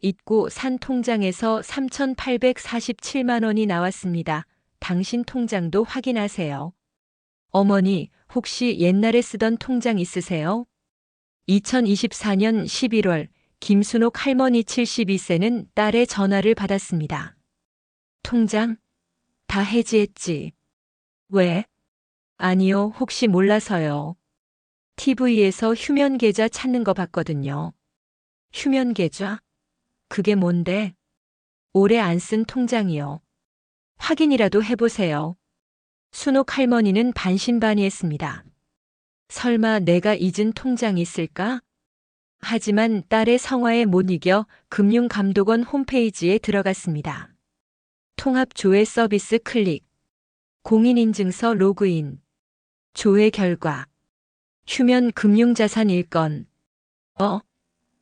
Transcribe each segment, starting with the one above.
잊고 산 통장에서 3,847만 원이 나왔습니다. 당신 통장도 확인하세요. 어머니, 혹시 옛날에 쓰던 통장 있으세요? 2024년 11월 김순옥 할머니 72세는 딸의 전화를 받았습니다. 통장? 다 해지했지. 왜? 아니요, 혹시 몰라서요. TV에서 휴면 계좌 찾는 거 봤거든요. 휴면 계좌? 그게 뭔데? 오래 안 쓴 통장이요. 확인이라도 해보세요. 순옥 할머니는 반신반의했습니다. 설마 내가 잊은 통장이 있을까? 하지만 딸의 성화에 못 이겨 금융감독원 홈페이지에 들어갔습니다. 통합 조회 서비스 클릭. 공인인증서 로그인. 조회 결과. 휴면 금융자산 1건.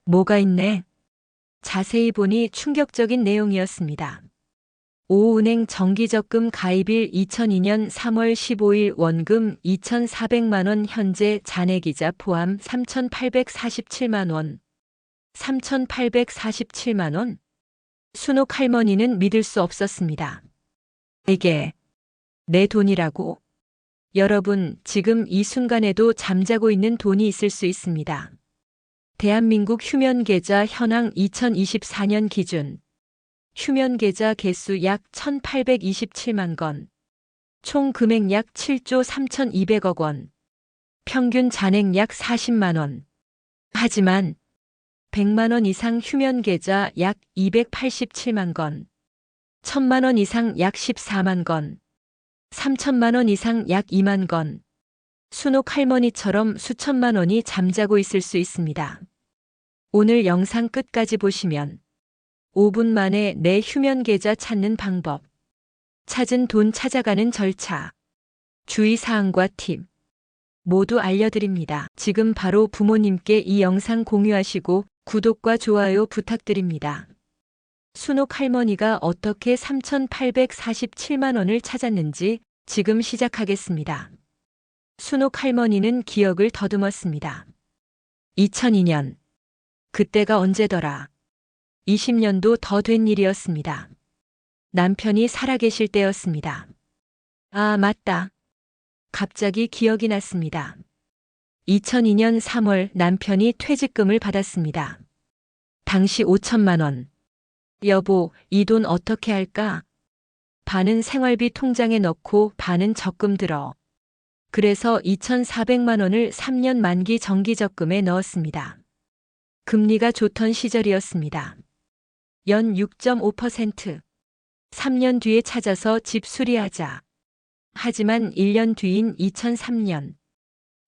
뭐가 있네. 자세히 보니 충격적인 내용이었습니다. 오은행 정기적금 가입일 2002년 3월 15일 원금 2,400만 원 현재 잔액이자 포함 3,847만 원. 3,847만 원? 순옥 할머니는 믿을 수 없었습니다. 이게 내 돈이라고? 여러분, 지금 이 순간에도 잠자고 있는 돈이 있을 수 있습니다. 대한민국 휴면 계좌 현황 2024년 기준 휴면 계좌 개수 약 1,827만 건, 총 금액 약 7조 3,200억 원, 평균 잔액 약 40만 원. 하지만 100만 원 이상 휴면 계좌 약 287만 건, 1,000만 원 이상 약 14만 건, 3천만 원 이상 약 2만 건, 순옥 할머니처럼 수천만 원이 잠자고 있을 수 있습니다. 오늘 영상 끝까지 보시면 5분 만에 내 휴면 계좌 찾는 방법, 찾은 돈 찾아가는 절차, 주의사항과 팁 모두 알려드립니다. 지금 바로 부모님께 이 영상 공유하시고 구독과 좋아요 부탁드립니다. 순옥 할머니가 어떻게 3,847만 원을 찾았는지 지금 시작하겠습니다. 순옥 할머니는 기억을 더듬었습니다. 2002년. 그때가 언제더라? 20년도 더 된 일이었습니다. 남편이 살아계실 때였습니다. 아, 맞다. 갑자기 기억이 났습니다. 2002년 3월 남편이 퇴직금을 받았습니다. 당시 5천만 원. 여보, 이 돈 어떻게 할까? 반은 생활비 통장에 넣고 반은 적금 들어. 그래서 2,400만 원을 3년 만기 정기적금에 넣었습니다. 금리가 좋던 시절이었습니다. 연 6.5%. 3년 뒤에 찾아서 집 수리하자. 하지만 1년 뒤인 2003년.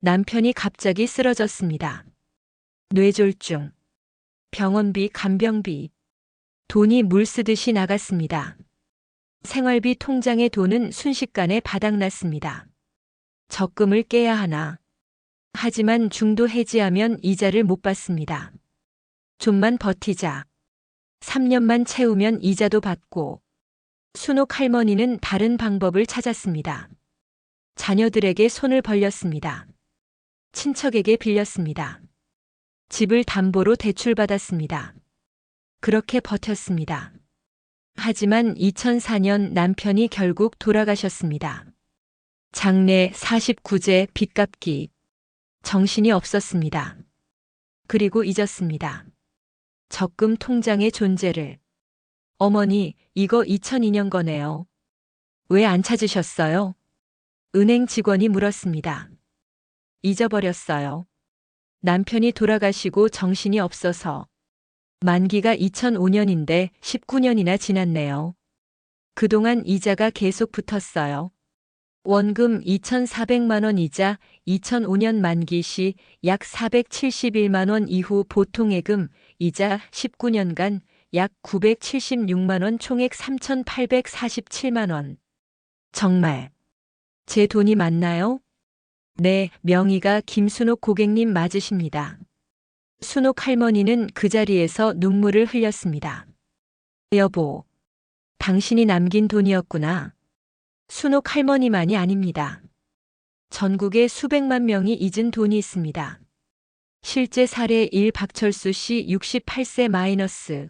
남편이 갑자기 쓰러졌습니다. 뇌졸중. 병원비, 간병비. 돈이 물 쓰듯이 나갔습니다. 생활비 통장의 돈은 순식간에 바닥났습니다. 적금을 깨야 하나. 하지만 중도 해지하면 이자를 못 받습니다. 좀만 버티자. 3년만 채우면 이자도 받고. 순옥 할머니는 다른 방법을 찾았습니다. 자녀들에게 손을 벌렸습니다. 친척에게 빌렸습니다. 집을 담보로 대출받았습니다. 그렇게 버텼습니다. 하지만 2004년 남편이 결국 돌아가셨습니다. 장래 49제 빚 갚기. 정신이 없었습니다. 그리고 잊었습니다. 적금 통장의 존재를. 어머니, 이거 2002년 거네요. 왜 안 찾으셨어요? 은행 직원이 물었습니다. 잊어버렸어요. 남편이 돌아가시고 정신이 없어서. 만기가 2005년인데 19년이나 지났네요. 그동안 이자가 계속 붙었어요. 원금 2,400만 원 이자 2005년 만기 시 약 471만 원 이후 보통예금 이자 19년간 약 976만 원 총액 3,847만 원. 정말 제 돈이 맞나요? 네, 명의가 김순옥 고객님 맞으십니다. 순옥 할머니는 그 자리에서 눈물을 흘렸습니다. 여보, 당신이 남긴 돈이었구나. 순옥 할머니만이 아닙니다. 전국에 수백만 명이 잊은 돈이 있습니다. 실제 사례 1 박철수 씨 68세 마이너스.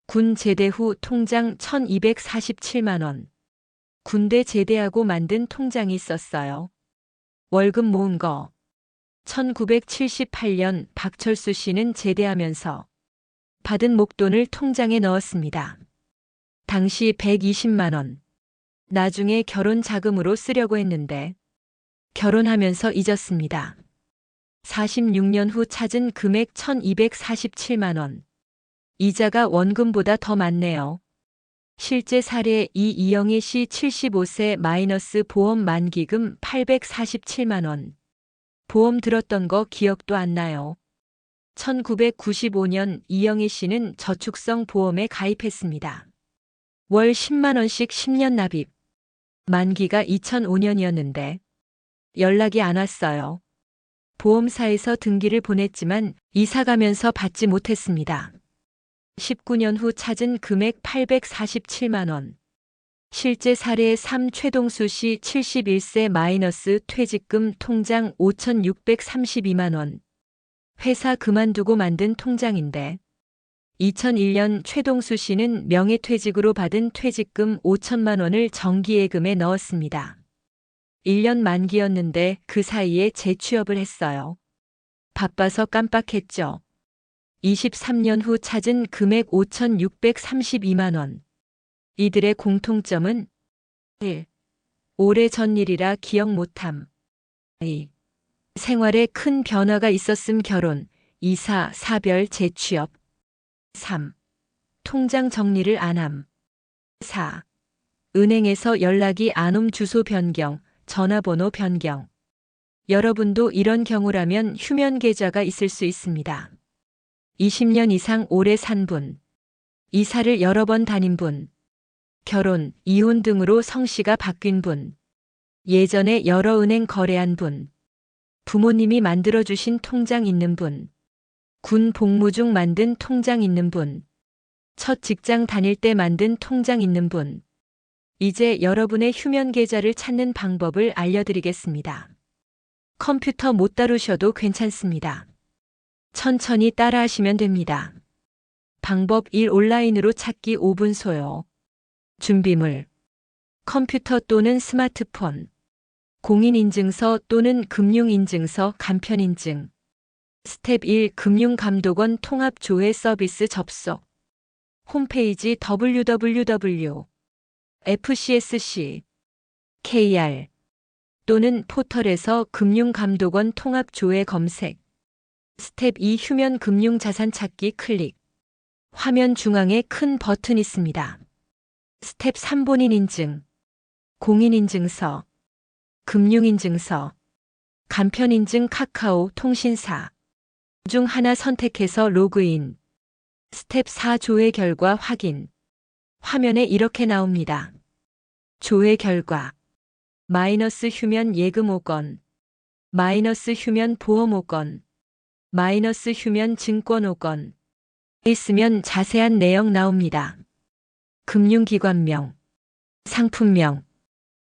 군 제대 후 통장 1247만 원. 군대 제대하고 만든 통장이 있었어요. 월급 모은 거. 1978년 박철수 씨는 제대하면서 받은 목돈을 통장에 넣었습니다. 당시 120만 원. 나중에 결혼 자금으로 쓰려고 했는데 결혼하면서 잊었습니다. 46년 후 찾은 금액 1247만 원. 이자가 원금보다 더 많네요. 실제 사례 이영애 씨 75세 마이너스 보험 만기금 847만 원. 보험 들었던 거 기억도 안 나요. 1995년 이영애 씨는 저축성 보험에 가입했습니다. 월 10만 원씩 10년 납입. 만기가 2005년이었는데 연락이 안 왔어요. 보험사에서 등기를 보냈지만 이사 가면서 받지 못했습니다. 19년 후 찾은 금액 847만 원. 실제 사례 3 최동수 씨 71세 마이너스 퇴직금 통장 5,632만 원. 회사 그만두고 만든 통장인데 2001년 최동수 씨는 명예퇴직으로 받은 퇴직금 5천만 원을 정기예금에 넣었습니다. 1년 만기였는데 그 사이에 재취업을 했어요. 바빠서 깜빡했죠. 23년 후 찾은 금액 5,632만 원. 이들의 공통점은 1. 오래전 일이라 기억 못함. 2. 생활에 큰 변화가 있었음 결혼, 이사, 사별, 재취업. 3. 통장 정리를 안 함. 4. 은행에서 연락이 안 옴 주소 변경, 전화번호 변경. 여러분도 이런 경우라면 휴면 계좌가 있을 수 있습니다. 20년 이상 오래 산 분. 이사를 여러 번 다닌 분. 결혼, 이혼 등으로 성씨가 바뀐 분. 예전에 여러 은행 거래한 분. 부모님이 만들어주신 통장 있는 분. 군 복무 중 만든 통장 있는 분. 첫 직장 다닐 때 만든 통장 있는 분. 이제 여러분의 휴면 계좌를 찾는 방법을 알려드리겠습니다. 컴퓨터 못 다루셔도 괜찮습니다. 천천히 따라하시면 됩니다. 방법 1. 온라인으로 찾기 5분 소요. 준비물. 컴퓨터 또는 스마트폰. 공인인증서 또는 금융인증서 간편인증. 스텝 1. 금융감독원 통합조회 서비스 접속. 홈페이지 www.fcsc.kr 또는 포털에서 금융감독원 통합조회 검색. 스텝 2. 휴면 금융자산 찾기 클릭. 화면 중앙에 큰 버튼 있습니다. 스텝 3. 본인 인증. 공인인증서. 금융인증서. 간편인증 카카오 통신사 중 하나 선택해서 로그인. 스텝 4. 조회 결과 확인. 화면에 이렇게 나옵니다. 조회 결과. 마이너스 휴면 예금 5건. 마이너스 휴면 보험 5건. 마이너스 휴면 증권 5건. 있으면 자세한 내용 나옵니다. 금융기관명. 상품명.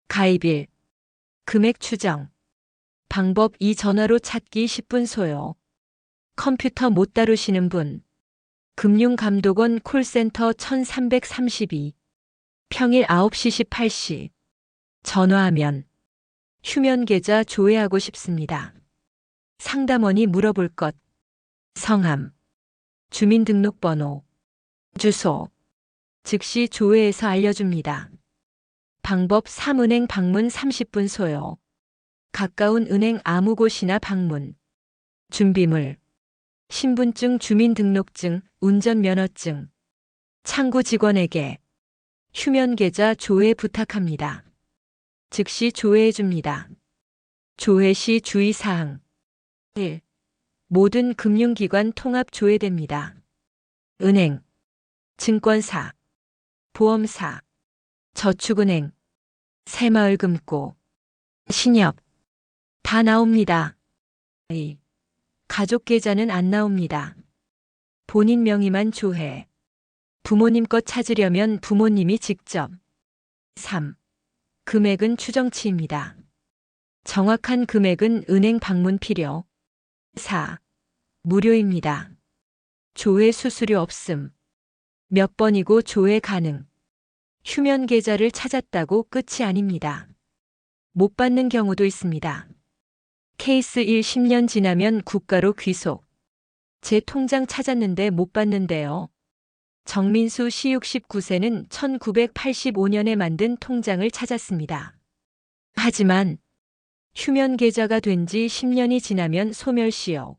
가입일. 금액 추정. 방법 2. 전화로 찾기 10분 소요. 컴퓨터 못 다루시는 분. 금융감독원 콜센터 1332. 평일 9시 18시. 전화하면 휴면계좌 조회하고 싶습니다. 상담원이 물어볼 것. 성함. 주민등록번호. 주소. 즉시 조회해서 알려줍니다. 방법 3. 은행 방문 30분 소요. 가까운 은행 아무 곳이나 방문. 준비물. 신분증, 주민등록증, 운전면허증. 창구 직원에게 휴면계좌 조회 부탁합니다. 즉시 조회해줍니다. 조회 시 주의사항. 1. 모든 금융기관 통합 조회됩니다. 은행, 증권사, 보험사, 저축은행, 새마을금고, 신협. 다 나옵니다. 2. 가족 계좌는 안 나옵니다. 본인 명의만 조회. 부모님 것 찾으려면 부모님이 직접. 3. 금액은 추정치입니다. 정확한 금액은 은행 방문 필요. 4. 무료입니다. 조회 수수료 없음. 몇 번이고 조회 가능. 휴면 계좌를 찾았다고 끝이 아닙니다. 못 받는 경우도 있습니다. 케이스 1 10년 지나면 국가로 귀속. 제 통장 찾았는데 못 받는데요. 정민수 씨 69세는 1985년에 만든 통장을 찾았습니다. 하지만 휴면 계좌가 된 지 10년이 지나면 소멸시효.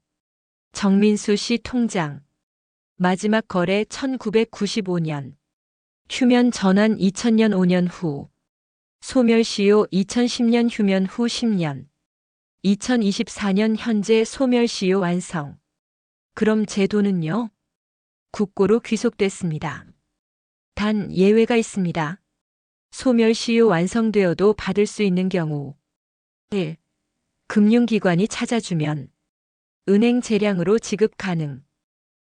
정민수 씨 통장. 마지막 거래 1995년. 휴면 전환 2000년 5년 후. 소멸시효 2010년 휴면 후 10년. 2024년 현재 소멸시효 완성. 그럼 제 돈은요? 국고로 귀속됐습니다. 단 예외가 있습니다. 소멸시효 완성되어도 받을 수 있는 경우 1. 금융기관이 찾아주면 은행 재량으로 지급 가능.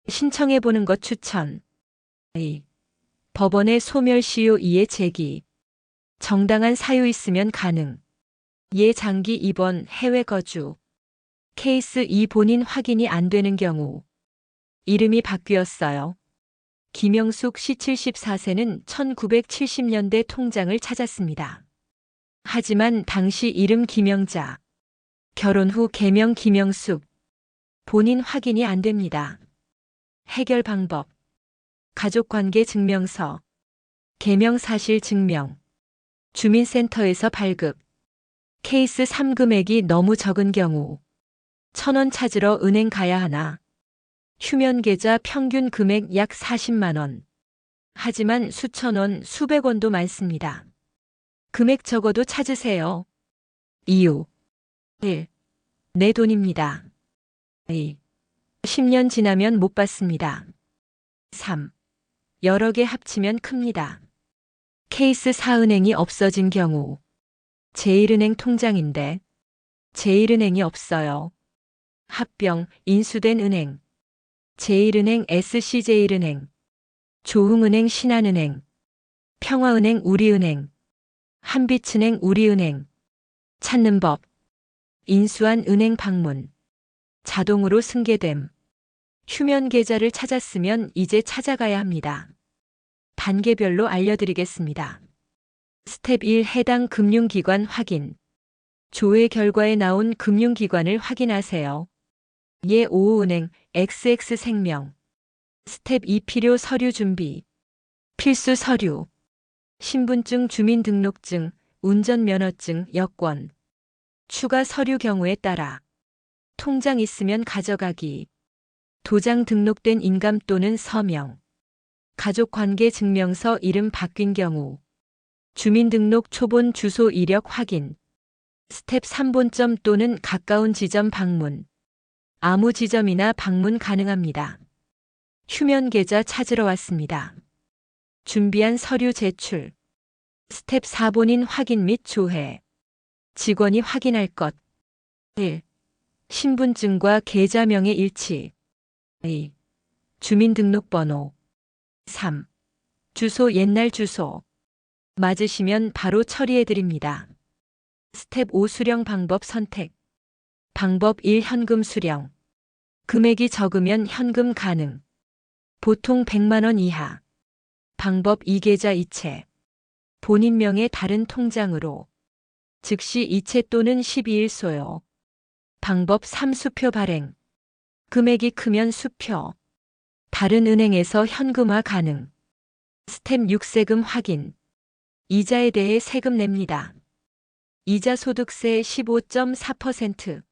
신청해보는 것 추천. 2. 법원의 소멸시효 이해 제기. 정당한 사유 있으면 가능. 예 장기 입원 해외 거주. 케이스 2 본인 확인이 안 되는 경우. 이름이 바뀌었어요. 김영숙 씨 74세는 1970년대 통장을 찾았습니다. 하지만 당시 이름 김영자. 결혼 후 개명 김영숙. 본인 확인이 안 됩니다. 해결 방법. 가족관계 증명서. 개명 사실 증명. 주민센터에서 발급. 케이스 3 금액이 너무 적은 경우 1,000원 찾으러 은행 가야 하나. 휴면 계좌 평균 금액 약 40만 원. 하지만 수천 원, 수백 원도 많습니다. 금액 적어도 찾으세요. 이유. 1. 내 돈입니다. 2. 10년 지나면 못 받습니다. 3. 여러 개 합치면 큽니다. 케이스 4은행이 없어진 경우. 제1은행 통장인데 제1은행이 없어요. 합병, 인수된 은행. 제1은행 SC제일은행, 조흥은행 신한은행, 평화은행 우리은행, 한빛은행 우리은행. 찾는 법. 인수한 은행 방문. 자동으로 승계됨. 휴면 계좌를 찾았으면 이제 찾아가야 합니다. 단계별로 알려드리겠습니다. 스텝 1 해당 금융기관 확인. 조회 결과에 나온 금융기관을 확인하세요. 예 오우은행, XX생명. 스텝 2 필요 서류 준비. 필수 서류. 신분증, 주민등록증, 운전면허증, 여권. 추가 서류 경우에 따라. 통장 있으면 가져가기. 도장 등록된 인감 또는 서명. 가족관계 증명서 이름 바뀐 경우. 주민등록 초본 주소 이력 확인. 스텝 3 본점 또는 가까운 지점 방문. 아무 지점이나 방문 가능합니다. 휴면 계좌 찾으러 왔습니다. 준비한 서류 제출. 스텝 4 본인 확인 및 조회. 직원이 확인할 것. 1. 신분증과 계좌명의 일치. 2. 주민등록번호. 3. 주소 옛날 주소. 맞으시면 바로 처리해드립니다. 스텝 5 수령 방법 선택. 방법 1 현금 수령. 금액이 적으면 현금 가능. 보통 100만 원 이하. 방법 2 계좌 이체. 본인 명의 다른 통장으로. 즉시 이체 또는 12일 소요. 방법 3 수표 발행. 금액이 크면 수표. 다른 은행에서 현금화 가능. 스텝 6 세금 확인. 이자에 대해 세금 냅니다. 이자 소득세 15.4%.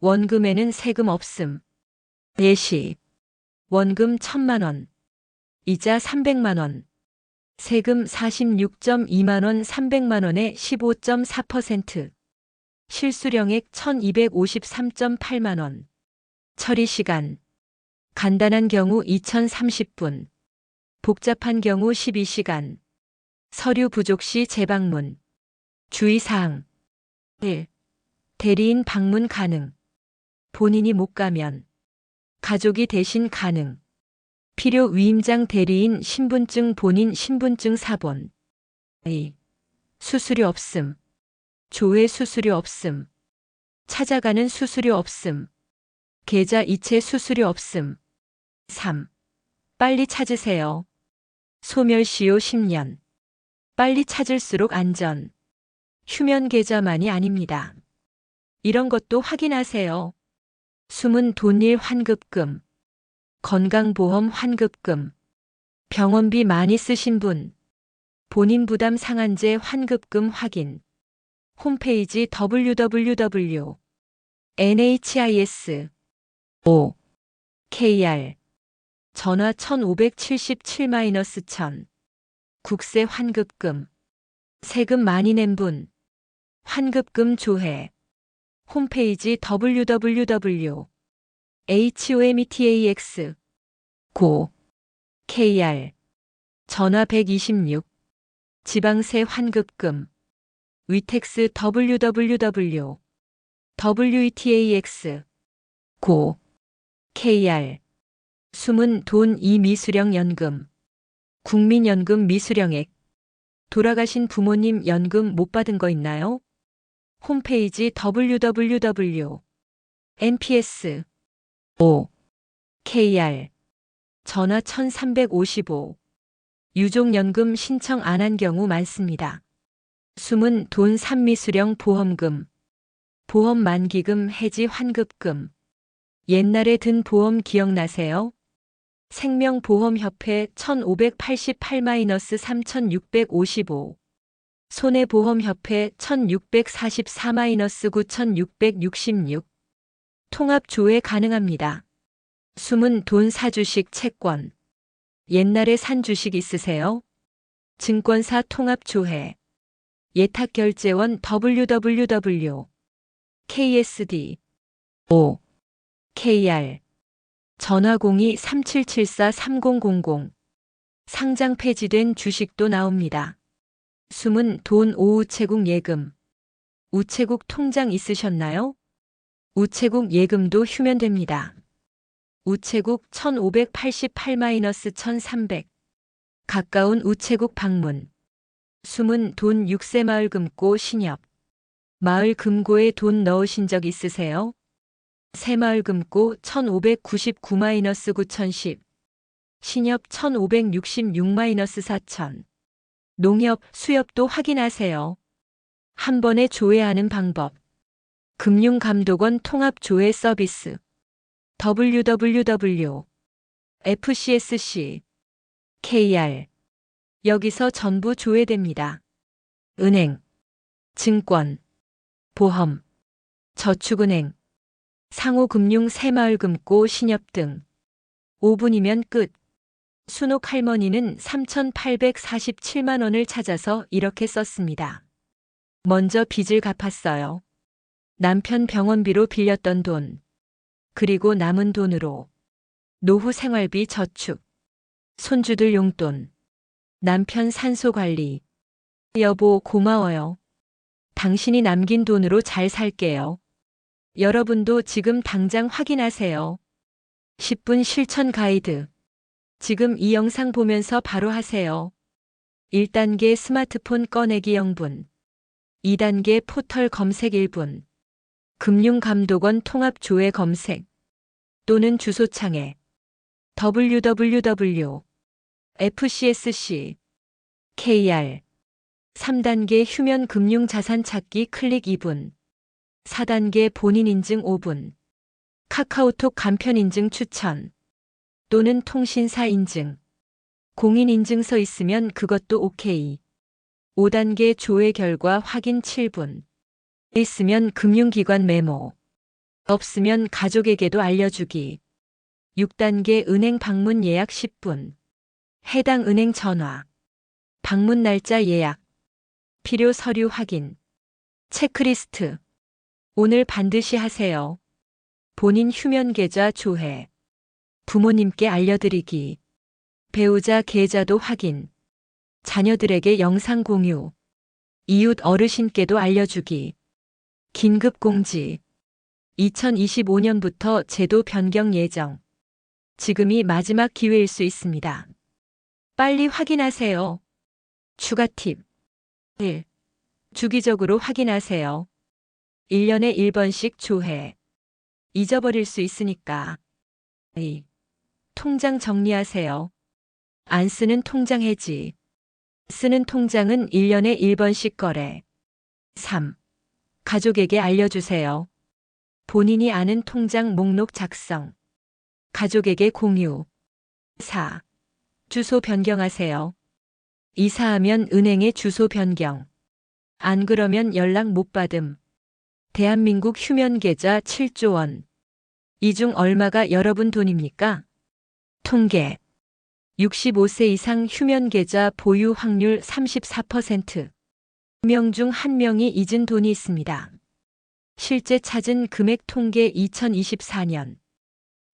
원금에는 세금 없음. 예시. 원금 1,000만 원. 이자 300만 원. 세금 46.2만 원 300만 원에 15.4%. 실수령액 1,253.8만 원. 처리 시간. 간단한 경우 2030분. 복잡한 경우 12시간. 서류 부족 시 재방문. 주의사항. 1. 대리인 방문 가능. 본인이 못 가면 가족이 대신 가능. 필요 위임장 대리인 신분증 본인 신분증 사본. 2. 수수료 없음. 조회 수수료 없음. 찾아가는 수수료 없음. 계좌 이체 수수료 없음. 3. 빨리 찾으세요. 소멸시효 10년. 빨리 찾을수록 안전. 휴면 계좌만이 아닙니다. 이런 것도 확인하세요. 숨은 돈일 환급금, 건강보험 환급금, 병원비 많이 쓰신 분, 본인 부담 상한제 환급금 확인. 홈페이지 www.nhis.o.kr 전화 1577-1000 국세 환급금 세금 많이 낸 분 환급금 조회 홈페이지 www.hometax.go.kr 전화 126 지방세 환급금 위텍스 www.wetax.go.kr 숨은 돈 이미수령 연금 국민연금 미수령액 돌아가신 부모님 연금 못 받은 거 있나요? 홈페이지 www.nps.o.kr 전화 1355 유족연금 신청 안 한 경우 많습니다. 숨은 돈 산미수령 보험금 보험 만기금 해지 환급금 옛날에 든 보험 기억나세요? 생명보험협회 1588-3655 손해보험협회 1644-9666 통합조회 가능합니다. 숨은 돈 사주식 채권 옛날에 산 주식 있으세요? 증권사 통합조회 예탁결제원 www.ksd.o.kr 전화 02-3774-3000 상장 폐지된 주식도 나옵니다. 숨은 돈 오우체국 예금 우체국 통장 있으셨나요? 우체국 예금도 휴면됩니다. 우체국 1588-1300 가까운 우체국 방문 숨은 돈 6세 마을 금고 신협 마을 금고에 돈 넣으신 적 있으세요? 새마을 금고 1599-9010 신협 1566-4000 농협 수협도 확인하세요. 한 번에 조회하는 방법 금융감독원 통합조회 서비스 www.fcsc.kr 여기서 전부 조회됩니다. 은행, 증권, 보험, 저축은행, 상호금융 새마을금고 신협 등 5분이면 끝. 순옥 할머니는 3,847만 원을 찾아서 이렇게 썼습니다. 먼저 빚을 갚았어요. 남편 병원비로 빌렸던 돈. 그리고 남은 돈으로 노후 생활비 저축, 손주들 용돈, 남편 산소관리. 여보 고마워요. 당신이 남긴 돈으로 잘 살게요. 여러분도 지금 당장 확인하세요. 10분 실천 가이드. 지금 이 영상 보면서 바로 하세요. 1단계 스마트폰 꺼내기 0분. 2단계 포털 검색 1분. 금융감독원 통합조회 검색 또는 주소창에 www.fcsc.kr 3단계 휴면 금융 자산 찾기 클릭 2분. 4단계 본인 인증 5분. 카카오톡 간편 인증 추천 또는 통신사 인증. 공인인증서 있으면 그것도 오케이. 5단계 조회 결과 확인 7분. 있으면 금융기관 메모. 없으면 가족에게도 알려주기. 6단계 은행 방문 예약 10분. 해당 은행 전화. 방문 날짜 예약. 필요 서류 확인. 체크리스트. 오늘 반드시 하세요. 본인 휴면 계좌 조회. 부모님께 알려드리기. 배우자 계좌도 확인. 자녀들에게 영상 공유. 이웃 어르신께도 알려주기. 긴급 공지. 2025년부터 제도 변경 예정. 지금이 마지막 기회일 수 있습니다. 빨리 확인하세요. 추가 팁. 1. 주기적으로 확인하세요. 1년에 1번씩 조회. 잊어버릴 수 있으니까. 2. 통장 정리하세요. 안 쓰는 통장 해지. 쓰는 통장은 1년에 1번씩 거래. 3. 가족에게 알려주세요. 본인이 아는 통장 목록 작성. 가족에게 공유. 4. 주소 변경하세요. 이사하면 은행에 주소 변경. 안 그러면 연락 못 받음. 대한민국 휴면 계좌 7조 원. 이 중 얼마가 여러분 돈입니까? 통계. 65세 이상 휴면 계좌 보유 확률 34%. 2명 중 1명이 잊은 돈이 있습니다. 실제 찾은 금액 통계 2024년.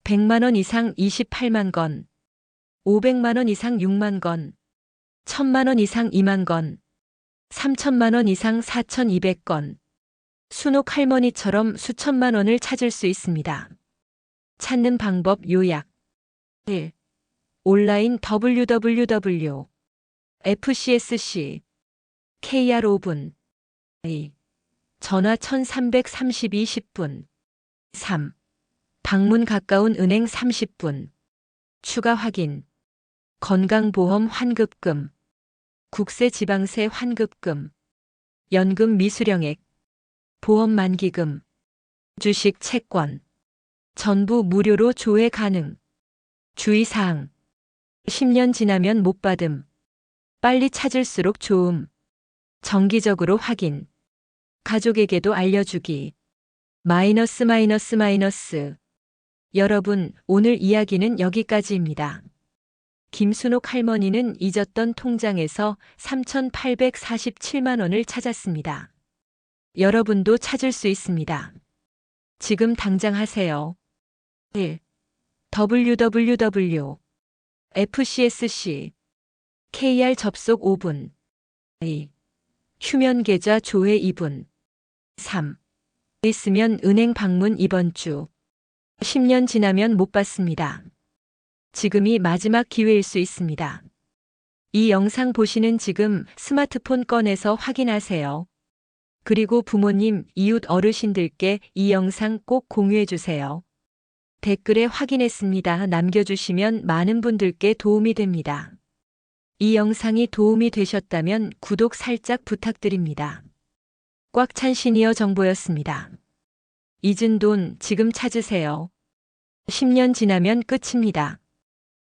100만 원 이상 28만 건. 500만 원 이상 6만 건. 1000만 원 이상 2만 건. 3천만 원 이상 4,200건. 순옥 할머니처럼 수천만 원을 찾을 수 있습니다. 찾는 방법 요약. 1. 온라인 www. FCSC. KR 5분. 2. 전화 1332 10분. 3. 방문 가까운 은행 30분. 추가 확인. 건강보험 환급금. 국세지방세 환급금. 연금 미수령액. 보험 만기금. 주식 채권. 전부 무료로 조회 가능. 주의사항. 10년 지나면 못 받음. 빨리 찾을수록 좋음. 정기적으로 확인. 가족에게도 알려주기. 마이너스. 여러분, 오늘 이야기는 여기까지입니다. 김순옥 할머니는 잊었던 통장에서 3,847만 원을 찾았습니다. 여러분도 찾을 수 있습니다. 지금 당장 하세요. 1. www. FCSC. KR 접속 5분. 2. 휴면 계좌 조회 2분. 3. 있으면 은행 방문 이번 주. 10년 지나면 못 받습니다. 지금이 마지막 기회일 수 있습니다. 이 영상 보시는 지금 스마트폰 꺼내서 확인하세요. 그리고 부모님, 이웃 어르신들께 이 영상 꼭 공유해 주세요. 댓글에 확인했습니다 남겨주시면 많은 분들께 도움이 됩니다. 이 영상이 도움이 되셨다면 구독 살짝 부탁드립니다. 꽉 찬 시니어 정보였습니다. 잊은 돈 지금 찾으세요. 10년 지나면 끝입니다.